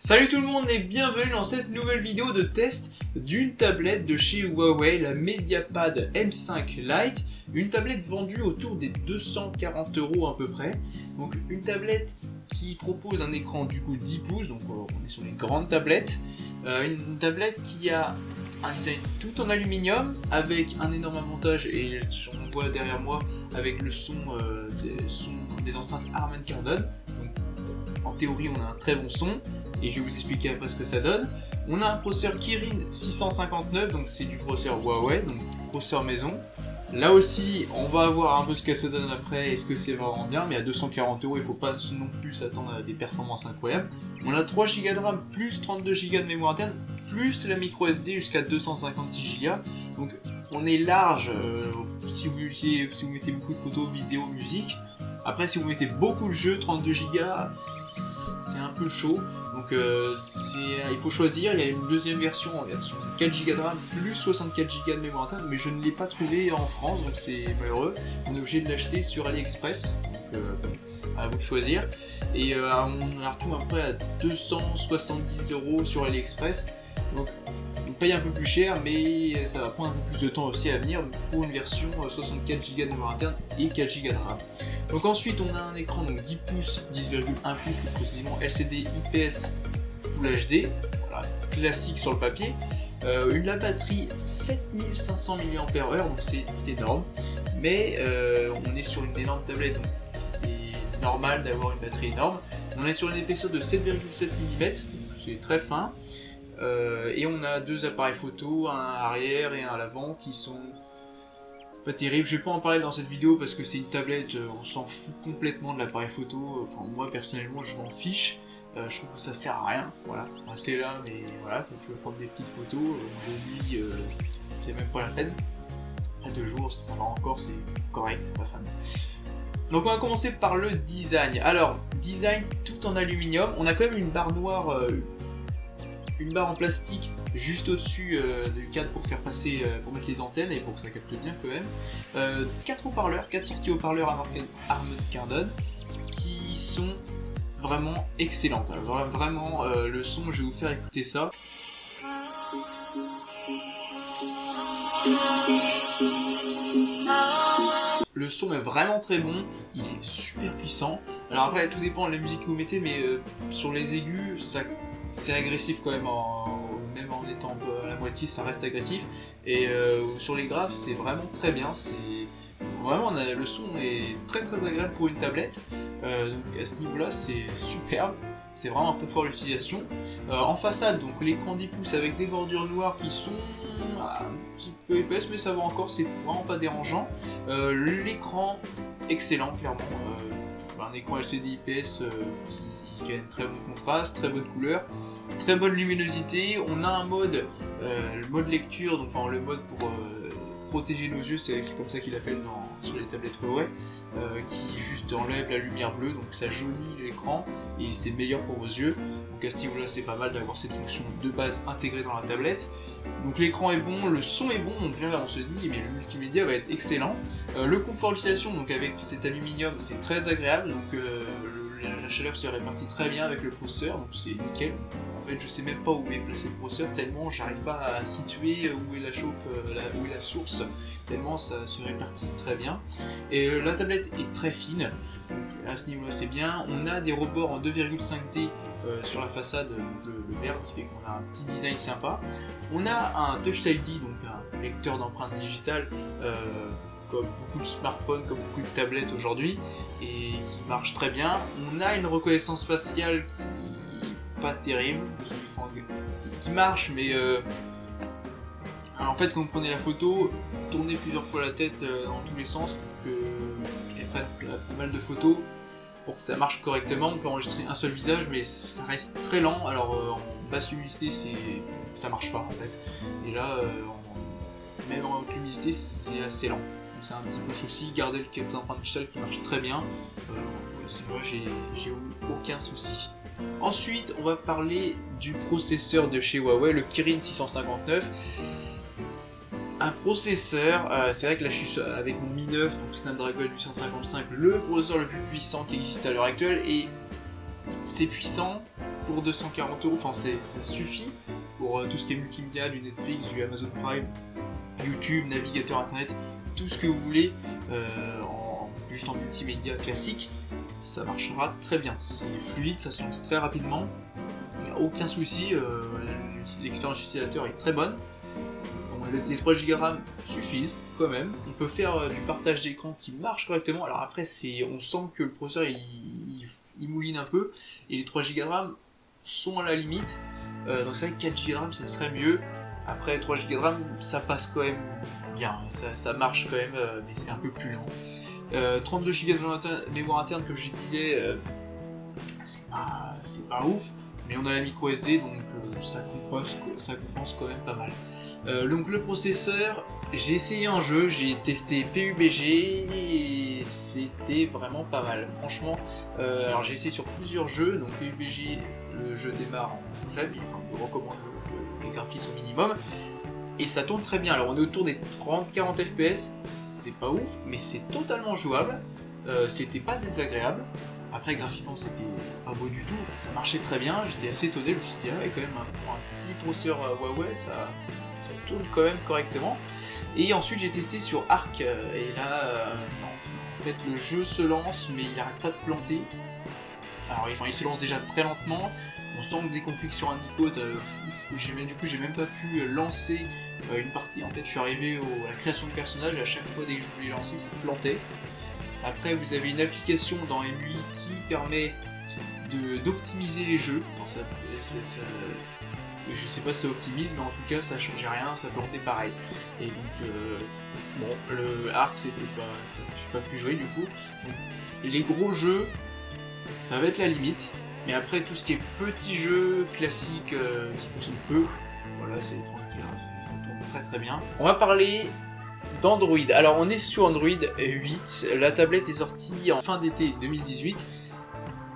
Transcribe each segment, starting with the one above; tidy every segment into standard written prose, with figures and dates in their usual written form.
Salut tout le monde et bienvenue dans cette nouvelle vidéo de test d'une tablette de chez Huawei, la Mediapad M5 Lite, une tablette vendue autour des 240 € à peu près. Donc une tablette qui propose un écran du coup 10 pouces, donc on est sur les grandes tablettes, une tablette qui a un design tout en aluminium avec un énorme avantage, et on voit derrière moi avec le son des enceintes Harman Kardon. Donc en théorie on a un très bon son et je vais vous expliquer après ce que ça donne. On a un processeur Kirin 659, donc c'est du processeur Huawei, donc processeur maison. Là aussi, on va voir un peu ce que ça donne après, est-ce que c'est vraiment bien, mais à 240 €, il ne faut pas non plus s'attendre à des performances incroyables. On a 3 Go de RAM, plus 32 Go de mémoire interne, plus la micro SD jusqu'à 256 Go. Donc on est large si vous mettez beaucoup de photos, vidéos, musique. Après, si vous mettez beaucoup de jeux, 32 Go, c'est un peu chaud. Donc il faut choisir. Il y a une deuxième version en version 4 Go de RAM plus 64 Go de mémoire interne, mais je ne l'ai pas trouvé en France, donc c'est malheureux. On est obligé de l'acheter sur AliExpress, donc à vous de choisir. Et on la retrouve à peu près à 270 € sur AliExpress. Donc on paye un peu plus cher, mais ça va prendre un peu plus de temps aussi à venir pour une version 64 Go de mémoire interne et 4 Go de RAM. Donc ensuite on a un écran donc 10 pouces, 10,1 pouces plus précisément, LCD IPS Full HD, voilà, classique sur le papier. La batterie 7500 mAh, donc c'est énorme, mais on est sur une énorme tablette, donc c'est normal d'avoir une batterie énorme. On est sur une épaisseur de 7,7 mm, donc c'est très fin. Et on a deux appareils photo, un arrière et un à l'avant qui sont pas terribles. Je vais pas en parler dans cette vidéo parce que c'est une tablette, on s'en fout complètement de l'appareil photo. Enfin moi personnellement je m'en fiche. Je trouve que ça sert à rien. Voilà, enfin, c'est là, mais voilà, quand tu veux prendre des petites photos, de nuit, c'est même pas la peine. Après 2 jours, ça va encore, c'est correct, c'est pas ça. Donc on va commencer par le design. Alors design tout en aluminium. On a quand même une barre noire. Une barre en plastique juste au-dessus du cadre pour faire passer, pour mettre les antennes et pour que ça capte bien quand même. 4 haut-parleurs, 4 sorties haut-parleurs Harman Kardon qui sont vraiment excellentes. Alors, vraiment le son, je vais vous faire écouter ça. Le son est vraiment très bon, il est super puissant. Alors après tout dépend de la musique que vous mettez, mais sur les aigus c'est agressif quand même, même en étant un peu à la moitié ça reste agressif. Et sur les graves c'est vraiment très bien, vraiment le son est très très agréable pour une tablette. Donc à ce niveau là c'est superbe. C'est vraiment un peu fort l'utilisation. En façade, donc l'écran 10 pouces avec des bordures noires qui sont un petit peu épaisses, mais ça va encore, c'est vraiment pas dérangeant. L'écran, excellent, clairement. Un écran LCD IPS qui a un très bon contraste, très bonne couleur, très bonne luminosité. On a un mode, le mode lecture, donc enfin le mode pour protéger nos yeux, c'est comme ça qu'il appelle sur les tablettes Huawei, qui juste enlève la lumière bleue, donc ça jaunit l'écran et c'est meilleur pour vos yeux. Donc à ce niveau là c'est pas mal d'avoir cette fonction de base intégrée dans la tablette. Donc l'écran est bon, le son est bon, donc là on se dit mais le multimédia va être excellent. Le confort d'utilisation, donc avec cet aluminium, c'est très agréable, donc la chaleur se répartit très bien avec le processeur, donc c'est nickel. En fait je sais même pas où est placé le processeur tellement j'arrive pas à situer où est la chauffe, où est la source, tellement ça se répartit très bien. Et la tablette est très fine, donc à ce niveau là c'est bien. On a des rebords en 2,5D sur la façade, le vert qui fait qu'on a un petit design sympa. On a un Touch ID, donc un lecteur d'empreintes digitales, comme beaucoup de smartphones, comme beaucoup de tablettes aujourd'hui, et qui marche très bien. On a une reconnaissance faciale qui est pas terrible, qui marche, mais alors en fait quand vous prenez la photo, tournez plusieurs fois la tête dans tous les sens pour qu'elle prenne pas mal de photos pour que ça marche correctement. On peut enregistrer un seul visage, mais ça reste très lent. Alors en basse luminosité, ça marche pas en fait. Et là, même en haute luminosité, c'est assez lent. Donc c'est un petit peu souci. Gardez le capteur d'empreinte digitale qui marche très bien. Moi, j'ai aucun souci. Ensuite, on va parler du processeur de chez Huawei, le Kirin 659. Un processeur, c'est vrai que là je suis avec mon Mi 9, donc Snapdragon 855, le processeur le plus puissant qui existe à l'heure actuelle, et c'est puissant, pour 240 euros, enfin ça suffit pour tout ce qui est multimédia, du Netflix, du Amazon Prime, YouTube, navigateur internet, tout ce que vous voulez, juste en multimédia classique, ça marchera très bien. C'est fluide, ça se lance très rapidement, il n'y a aucun souci, l'expérience utilisateur est très bonne. Bon, les 3 Go de RAM suffisent quand même. On peut faire du partage d'écran qui marche correctement. Alors après, on sent que le processeur il mouline un peu, et les 3 Go de RAM sont à la limite. Donc c'est vrai que 4 Go de RAM ça serait mieux. Après 3 Go de RAM ça passe quand même bien, ça marche quand même, mais c'est un peu plus lent. 32 Go de mémoire interne, comme je disais, c'est pas ouf, mais on a la micro SD, donc ça compense quand même pas mal. Donc le processeur, j'ai essayé un jeu, j'ai testé PUBG et c'était vraiment pas mal. Franchement, alors j'ai essayé sur plusieurs jeux, donc PUBG, le jeu démarre en faible, enfin je recommande les graphismes au minimum, et ça tourne très bien. Alors on est autour des 30-40 FPS, c'est pas ouf, mais c'est totalement jouable, c'était pas désagréable. Après graphiquement c'était pas beau du tout, ça marchait très bien, j'étais assez étonné, je me suis dit ah ouais, quand même pour un petit processeur Huawei ça tourne quand même correctement. Et ensuite j'ai testé sur Arc, et là non. En fait le jeu se lance mais il arrête pas de planter. Alors il se lance déjà très lentement, on sent que dès qu'on clique sur un icône, du coup j'ai même pas pu lancer une partie. En fait je suis arrivé à la création de personnage et à chaque fois dès que je voulais lancer ça plantait. Après vous avez une application dans MUI qui permet d'optimiser les jeux. Alors, je sais pas si ça optimise, mais en tout cas ça changeait rien, ça plantait pareil. Et donc bon, le Arc j'ai pas pu jouer du coup. Donc, les gros jeux, ça va être la limite. Mais après tout ce qui est petits jeux classiques qui fonctionnent peu, voilà, c'est tranquille, hein, ça tourne très très bien. On va parler d'Android. Alors on est sur Android 8, la tablette est sortie en fin d'été 2018.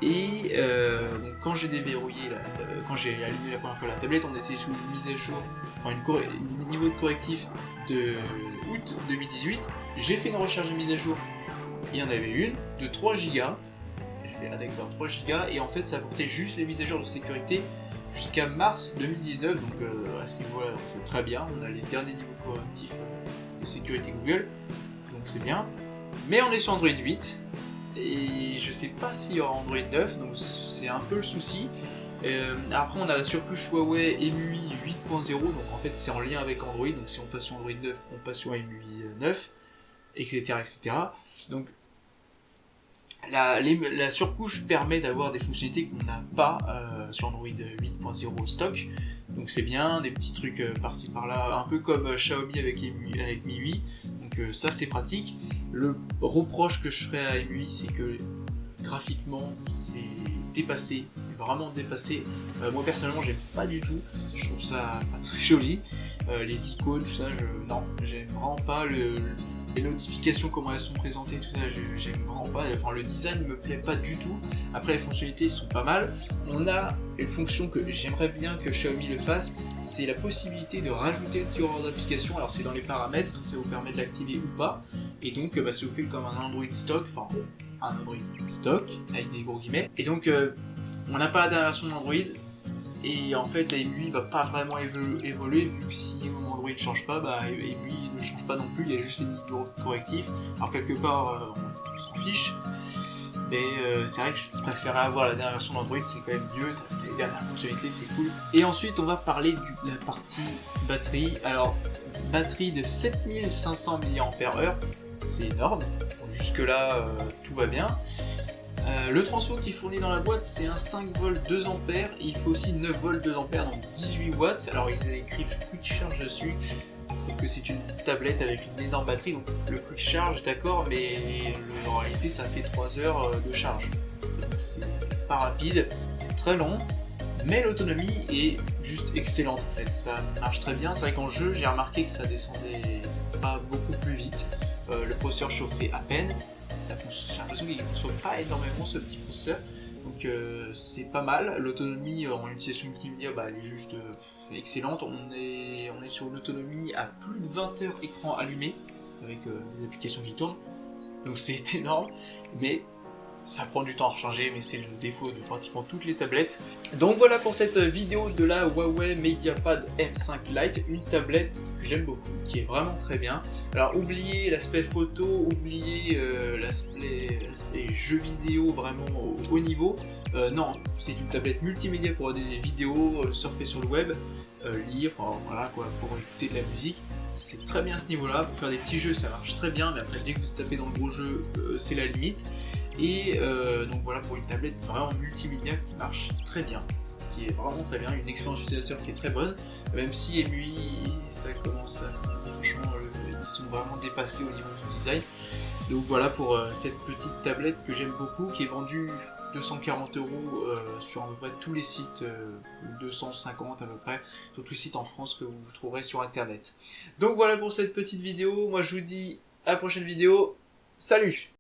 Et donc quand j'ai déverrouillé, quand j'ai allumé la première fois la tablette, on était sous une mise à jour, enfin un niveau de correctif de août 2018. J'ai fait une recherche de mise à jour, il y en avait une de 3 Go. J'ai fait d'accord 3 Go, et en fait ça apportait juste les mises à jour de sécurité jusqu'à mars 2019, donc à ce niveau-là c'est très bien, on a les derniers niveaux correctifs de sécurité Google, donc c'est bien. Mais on est sur Android 8. Et je sais pas s'il y aura Android 9, donc c'est un peu le souci. Après on a la surcouche Huawei MUI 8.0, donc en fait c'est en lien avec Android, donc si on passe sur Android 9, on passe sur MUI 9, etc. etc. Donc la surcouche permet d'avoir des fonctionnalités qu'on n'a pas sur Android 8.0 stock, donc c'est bien, des petits trucs par-ci par-là, un peu comme Xiaomi avec MIUI, donc ça c'est pratique. Le reproche que je ferais à MUI, c'est que graphiquement c'est dépassé, vraiment dépassé. Moi personnellement j'aime pas du tout, je trouve ça pas très joli, les icônes, tout ça, non, j'aime vraiment pas les notifications, comment elles sont présentées, tout ça, j'aime vraiment pas. Enfin, le design me plaît pas du tout. Après, les fonctionnalités sont pas mal. On a une fonction que j'aimerais bien que Xiaomi le fasse, c'est la possibilité de rajouter le tireur d'application. Alors, c'est dans les paramètres, ça vous permet de l'activer ou pas. Et donc, ça vous fait comme un Android stock, enfin, un Android stock, avec des gros guillemets. Et donc, on n'a pas la dernière version d'Android. Et en fait, la MUI va pas vraiment évoluer, vu que si Android ne change pas, MUI ne change pas non plus, il y a juste les niveaux correctifs. Alors quelque part, on s'en fiche, mais c'est vrai que je préférais avoir la dernière version d'Android, c'est quand même mieux, t'as les dernières fonctionnalités, c'est cool. Et ensuite, on va parler de la partie batterie. Alors, batterie de 7500 mAh, c'est énorme, donc jusque là, tout va bien. Le transfo qui est fourni dans la boîte, c'est un 5V 2A, et il faut aussi 9V 2A, donc 18 watts. Alors ils ont écrit Quick Charge dessus, sauf que c'est une tablette avec une énorme batterie, donc le Quick Charge, d'accord, mais en réalité ça fait 3 heures de charge. Donc c'est pas rapide, c'est très long, mais l'autonomie est juste excellente en fait, ça marche très bien. C'est vrai qu'en jeu, j'ai remarqué que ça descendait pas beaucoup plus vite, le processeur chauffait à peine. J'ai l'impression qu'il ne consomme pas énormément ce petit processeur, donc c'est pas mal. L'autonomie en utilisation multimédia, elle est juste excellente. On est sur une autonomie à plus de 20 heures écran allumé avec les applications qui tournent, donc c'est énorme, mais Ça prend du temps à recharger, mais c'est le défaut de pratiquement toutes les tablettes. Donc voilà pour cette vidéo de la Huawei MediaPad M5 Lite, une tablette que j'aime beaucoup, qui est vraiment très bien. Alors oubliez l'aspect photo, oubliez l'aspect jeu vidéo vraiment au haut niveau. Non, c'est une tablette multimédia pour regarder des vidéos, surfer sur le web, lire, enfin, voilà quoi, pour écouter de la musique. C'est très bien à ce niveau-là. Pour faire des petits jeux, ça marche très bien, mais après dès que vous tapez dans le gros jeu, c'est la limite. Et donc voilà pour une tablette vraiment multimédia qui marche très bien, qui est vraiment très bien, une expérience utilisateur qui est très bonne, même si MUI, ça commence à... franchement, ils sont vraiment dépassés au niveau du design. Donc voilà pour cette petite tablette que j'aime beaucoup, qui est vendue 240 € sur à peu près tous les sites, 250 à peu près, sur tous les sites en France que vous trouverez sur internet. Donc voilà pour cette petite vidéo, moi je vous dis à la prochaine vidéo, salut!